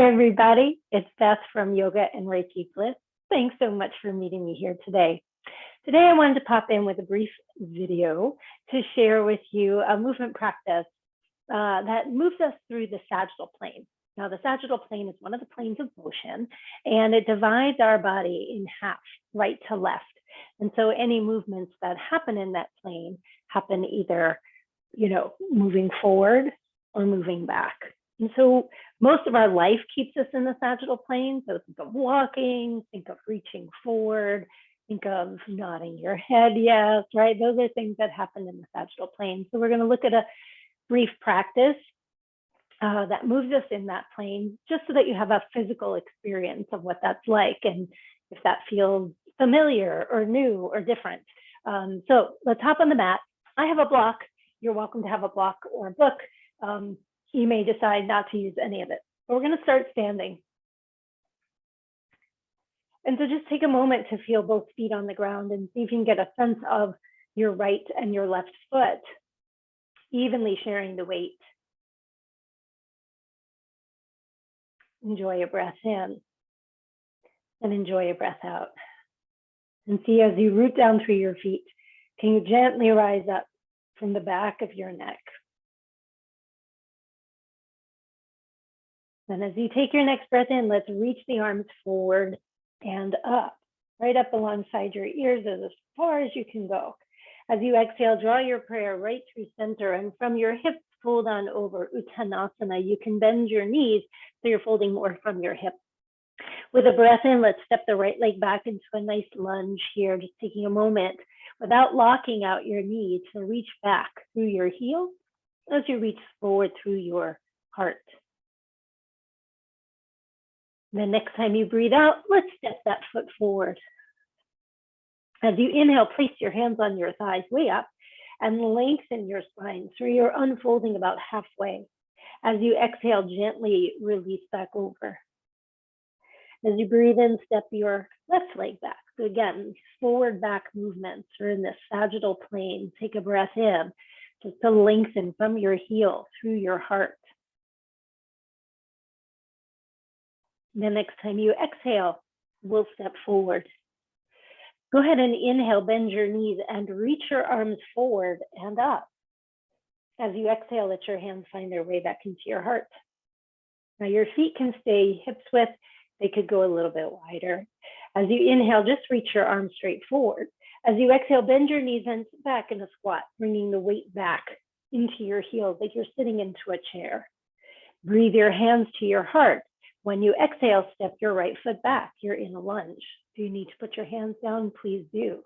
Hey everybody, it's Beth from Yoga and Reiki Bliss. Thanks so much for meeting me here today. Today I wanted to pop in with a brief video to share with you a movement practice that moves us through the sagittal plane. Now the sagittal plane is one of the planes of motion, and it divides our body in half, right to left. And so any movements that happen in that plane happen either, moving forward or moving back. And so most of our life keeps us in the sagittal plane. So think of walking, think of reaching forward, think of nodding your head, yes, right? Those are things that happen in the sagittal plane. So we're going to look at a brief practice that moves us in that plane, just so that you have a physical experience of what that's like and if that feels familiar or new or different. So let's hop on the mat. I have a block. You're welcome to have a block or a book. You may decide not to use any of it, but we're going to start standing. And so just take a moment to feel both feet on the ground and see if you can get a sense of your right and your left foot, evenly sharing the weight. Enjoy a breath in and enjoy a breath out. And see, as you root down through your feet, can you gently rise up from the back of your neck? And as you take your next breath in, let's reach the arms forward and up, right up alongside your ears as far as you can go. As you exhale, draw your prayer right through center, and from your hips, fold on over Uttanasana. You can bend your knees so you're folding more from your hips. With a breath in, let's step the right leg back into a nice lunge here, just taking a moment without locking out your knee to reach back through your heel as you reach forward through your heart. The next time you breathe out, let's step that foot forward. As you inhale, place your hands on your thighs way up and lengthen your spine so you're unfolding about halfway. As you exhale, gently release back over. As you breathe in, step your left leg back. So again, forward back movements are in the sagittal plane. Take a breath in just to lengthen from your heel through your heart. The next time you exhale, we'll step forward. Go ahead and inhale, bend your knees and reach your arms forward and up. As you exhale, let your hands find their way back into your heart. Now your feet can stay hips width. They could go a little bit wider. As you inhale, just reach your arms straight forward. As you exhale, bend your knees and sit back in a squat, bringing the weight back into your heels like you're sitting into a chair. Breathe your hands to your heart. When you exhale, step your right foot back. You're in a lunge. If you need to put your hands down, please do.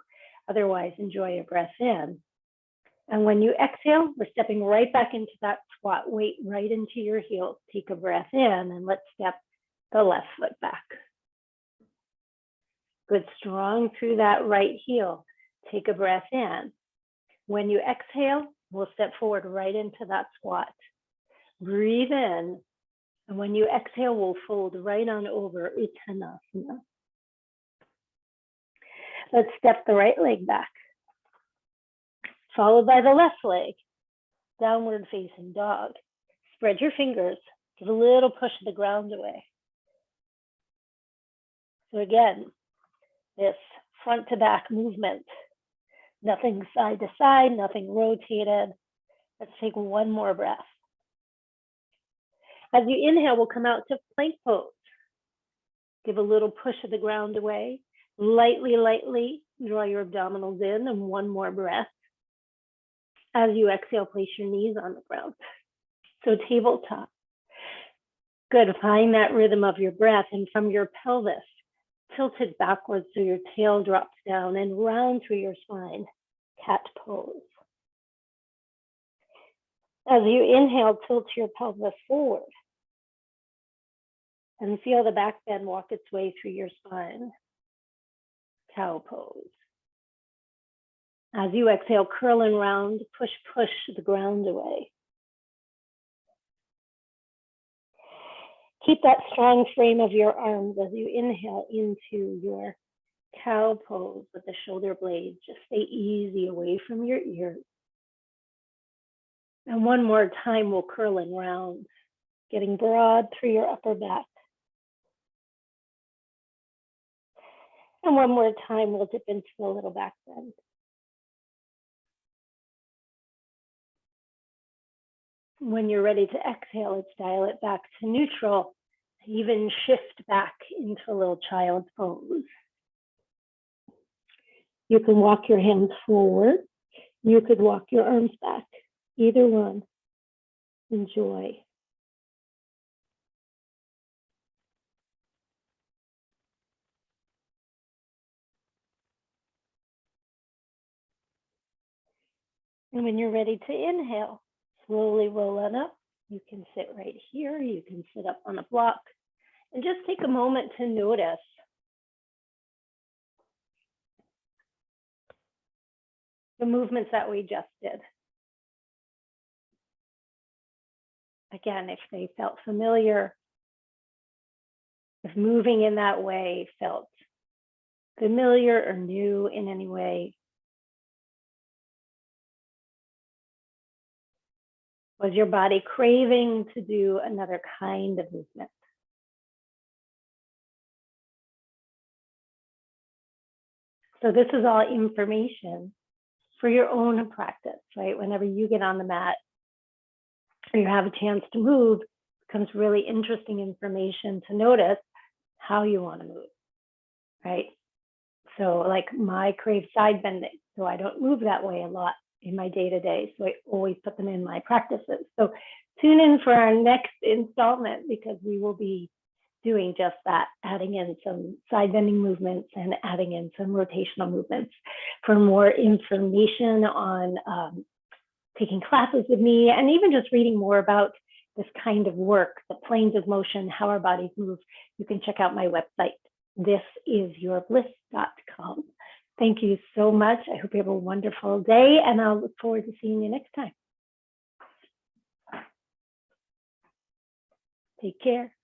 Otherwise, enjoy a breath in. And when you exhale, we're stepping right back into that squat, weight right into your heels. Take a breath in and let's step the left foot back. Good, strong through that right heel. Take a breath in. When you exhale, we'll step forward right into that squat. Breathe in. And when you exhale, we'll fold right on over Uttanasana. Let's step the right leg back, followed by the left leg, downward facing dog. Spread your fingers, give a little push of the ground away. So again, this front to back movement, nothing side to side, nothing rotated. Let's take one more breath. As you inhale, we'll come out to plank pose. Give a little push of the ground away. Lightly, lightly draw your abdominals in, and one more breath. As you exhale, place your knees on the ground. So tabletop. Good, find that rhythm of your breath, and from your pelvis, tilt it backwards so your tail drops down and round through your spine. Cat pose. As you inhale, tilt your pelvis forward. And feel the back bend walk its way through your spine. Cow pose. As you exhale, curl and round, push the ground away. Keep that strong frame of your arms as you inhale into your cow pose with the shoulder blades. Just stay easy away from your ears. And one more time, we'll curl and round, getting broad through your upper back. And one more time, we'll dip into a little back bend. When you're ready to exhale, let's dial it back to neutral. Even shift back into a little child's pose. You can walk your hands forward. You could walk your arms back. Either one. Enjoy. And when you're ready to inhale, slowly roll on up. You can sit right here. You can sit up on a block. And just take a moment to notice the movements that we just did. Again, if they felt familiar, if moving in that way felt familiar or new in any way. Was your body craving to do another kind of movement? So this is all information for your own practice, right? Whenever you get on the mat or you have a chance to move, it becomes really interesting information to notice how you want to move, right? So like my crave side bending, so I don't move that way a lot in my day-to-day, so I always put them in my practices. So tune in for our next installment because we will be doing just that, adding in some side bending movements and adding in some rotational movements. For more information on taking classes with me and even just reading more about this kind of work, the planes of motion, how our bodies move, you can check out my website, thisisyourbliss.com. Thank you so much. I hope you have a wonderful day, and I'll look forward to seeing you next time. Take care.